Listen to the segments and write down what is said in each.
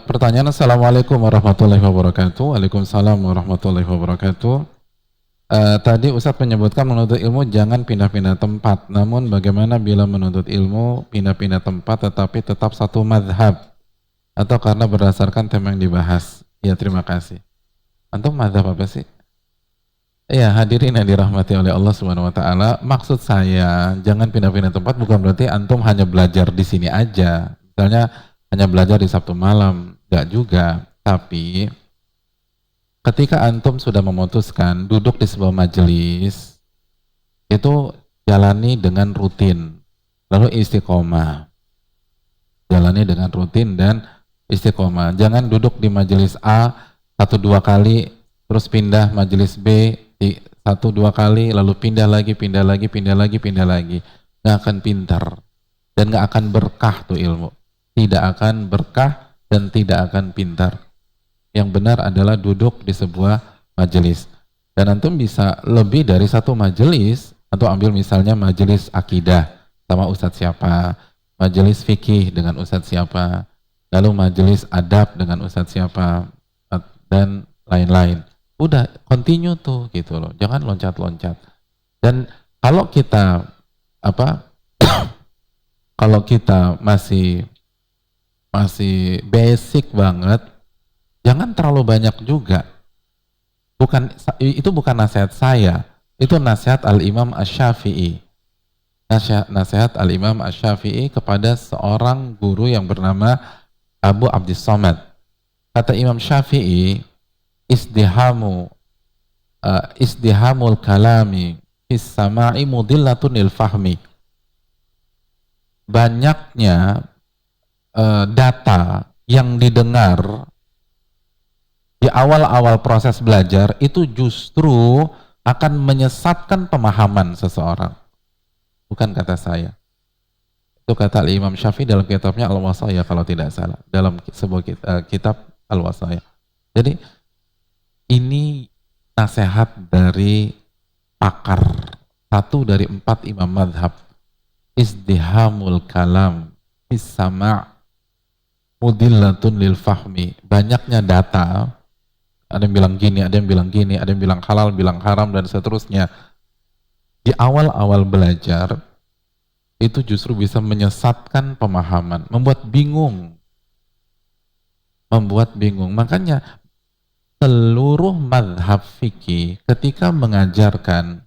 Pertanyaan, Assalamualaikum warahmatullahi wabarakatuh. Waalaikumsalam warahmatullahi wabarakatuh. Tadi Ustadz menyebutkan menuntut ilmu jangan pindah-pindah tempat. Namun bagaimana bila menuntut ilmu pindah-pindah tempat tetapi tetap satu madhab? Atau karena berdasarkan tema yang dibahas? Ya, terima kasih. Antum madhab apa sih? Ya, hadirin yang dirahmati oleh Allah Subhanahu wa taala, maksud saya jangan pindah-pindah tempat bukan berarti antum hanya belajar di sini aja. Misalnya hanya belajar di Sabtu malam, enggak juga. Tapi ketika antum sudah memutuskan duduk di sebuah majelis, itu jalani dengan rutin. Lalu istiqomah. Jalani dengan rutin dan istiqomah. Jangan duduk di majelis A satu dua kali, terus pindah majelis B satu dua kali, lalu pindah lagi, pindah lagi, pindah lagi, pindah lagi. Nggak akan pintar dan nggak akan berkah tuh ilmu. Tidak akan berkah dan tidak akan pintar. Yang benar adalah duduk di sebuah majelis. Dan antum bisa lebih dari satu majelis, atau ambil misalnya majelis akidah sama ustadz siapa, majelis fikih dengan ustadz siapa, lalu majelis adab dengan ustadz siapa, dan lain-lain. Udah continue tuh gitu loh, jangan loncat-loncat. Dan kalau kita kalau kita masih basic banget, jangan terlalu banyak juga. Itu bukan nasihat saya, itu nasihat Al-Imam Asy-Syafi'i. Nasihat Al-Imam Asy-Syafi'i kepada seorang guru yang bernama Abu Abdis Somad. Kata Imam Syafi'i, isdihamul kalami fis sama'i mudillatun lil fahmi. Banyaknya data yang didengar di awal-awal proses belajar itu justru akan menyesatkan pemahaman seseorang. Bukan kata saya. Itu kata Imam Syafi'i dalam kitabnya Al-Wasaya kalau tidak salah, dalam sebuah kitab Al-Wasaya. Jadi ini nasihat dari pakar, satu dari 4 imam madhab. Izdihamul kalam fis sama' mudillatun lil fahmi. Banyaknya data, ada yang bilang gini, ada yang bilang gini, ada yang bilang halal, bilang haram, dan seterusnya. Di awal-awal belajar itu justru bisa menyesatkan pemahaman, membuat bingung. Makanya seluruh madhab fikih ketika mengajarkan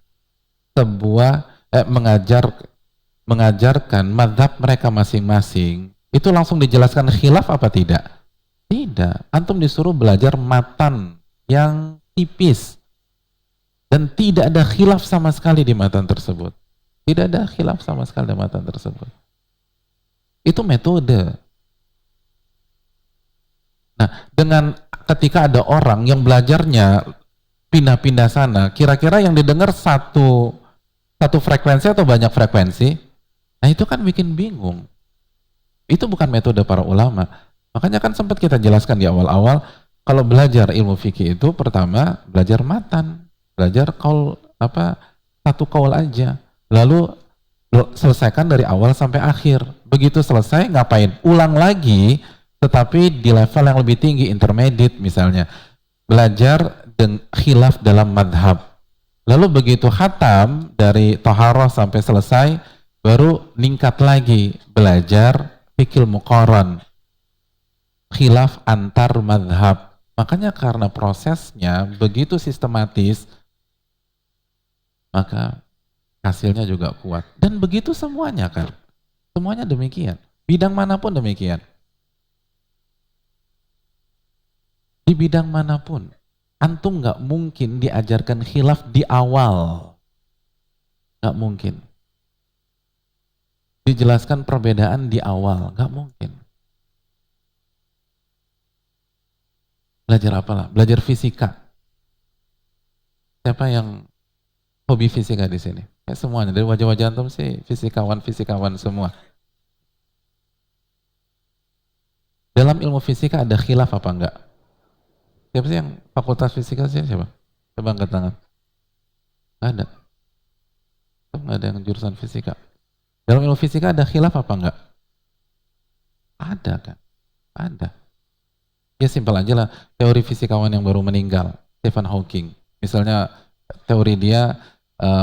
mengajarkan madhab mereka masing-masing, itu langsung dijelaskan khilaf apa tidak? Tidak. Antum disuruh belajar matan yang tipis dan tidak ada khilaf sama sekali di matan tersebut. Tidak ada khilaf sama sekali di matan tersebut. Itu metode. Nah, dengan ketika ada orang yang belajarnya pindah-pindah sana, kira-kira yang didengar satu frekuensi atau banyak frekuensi? Nah, itu kan bikin bingung. Itu bukan metode para ulama. Makanya kan sempat kita jelaskan di awal-awal, kalau belajar ilmu fikih itu pertama belajar matan, belajar satu qaul aja. Lalu selesaikan dari awal sampai akhir. Begitu selesai ngapain? Ulang lagi, tetapi di level yang lebih tinggi, intermediate misalnya. Belajar khilaf dalam madhab. Lalu begitu khatam dari Thaharah sampai selesai, baru ningkat lagi belajar fikih muqaran, khilaf antar madhab. Makanya karena prosesnya begitu sistematis, maka hasilnya juga kuat. Dan begitu semuanya kan, semuanya demikian. Bidang manapun demikian. Di bidang manapun, antum nggak mungkin diajarkan khilaf di awal, nggak mungkin. Dijelaskan perbedaan di awal, nggak mungkin. Belajar apalah? Belajar fisika. Siapa yang hobi fisika di sini? Ya, semuanya dari wajah-wajah antum sih fisikawan semua. Dalam ilmu fisika ada khilaf apa enggak? Siapa sih yang fakultas fisika sih? Siapa? Coba angkat tangan. Nggak ada. Nggak ada yang jurusan fisika. Dalam ilmu fisika ada khilaf apa enggak? Ada kan? Ada. Ya simpel aja lah, teori fisikawan yang baru meninggal, Stephen Hawking. Misalnya teori dia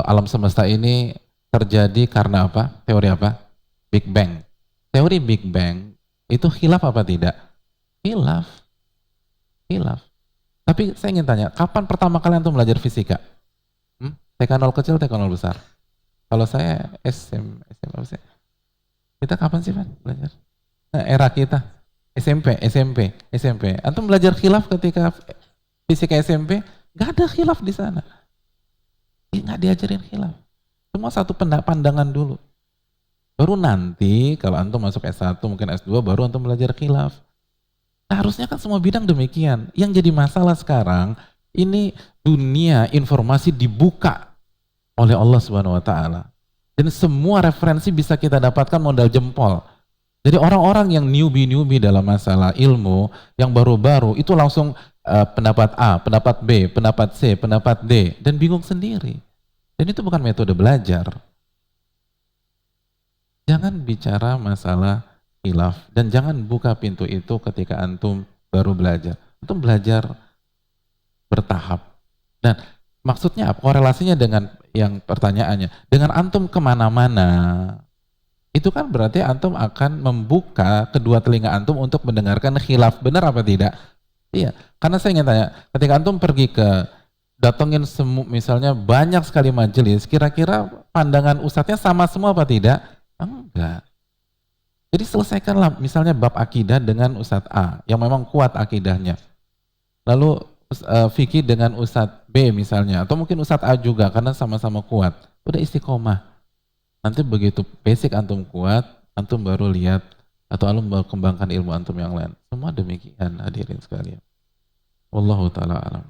alam semesta ini terjadi karena apa? Teori apa? Big Bang. Teori Big Bang itu khilaf apa tidak? Khilaf, khilaf. Tapi saya ingin tanya, kapan pertama kali antum belajar fisika? TK0 kecil, TK0 besar? Kalau saya apa sih? Kita kapan sih Pak belajar? Nah, era kita SMP. Antum belajar khilaf ketika fisika SMP? Gak ada khilaf di sana. Nggak diajarin khilaf. Semua satu pandangan dulu. Baru nanti kalau antum masuk S1 mungkin S2 baru antum belajar khilaf. Nah, harusnya kan semua bidang demikian. Yang jadi masalah sekarang ini dunia informasi dibuka oleh Allah Subhanahu wa taala. Dan semua referensi bisa kita dapatkan modal jempol. Jadi orang-orang yang newbie dalam masalah ilmu, yang baru-baru itu langsung pendapat A, pendapat B, pendapat C, pendapat D, dan bingung sendiri. Dan itu bukan metode belajar. Jangan bicara masalah khilaf dan jangan buka pintu itu ketika antum baru belajar. Antum belajar bertahap. Dan maksudnya apa? Korelasinya dengan yang pertanyaannya. Dengan antum kemana-mana, itu kan berarti antum akan membuka kedua telinga antum untuk mendengarkan khilaf. Benar apa tidak? Iya. Karena saya ingin tanya, ketika antum pergi ke datengin misalnya banyak sekali majelis, kira-kira pandangan ustadznya sama semua apa tidak? Enggak. Jadi selesaikanlah misalnya bab akidah dengan Ustadz A yang memang kuat akidahnya. Lalu fikih dengan Ustadz B misalnya, atau mungkin Ustadz A juga karena sama-sama kuat. Udah istiqomah. Nanti begitu basic antum kuat, antum baru lihat atau antum baru kembangkan ilmu antum yang lain. Semua demikian hadirin sekalian. Wallahu ta'ala alam.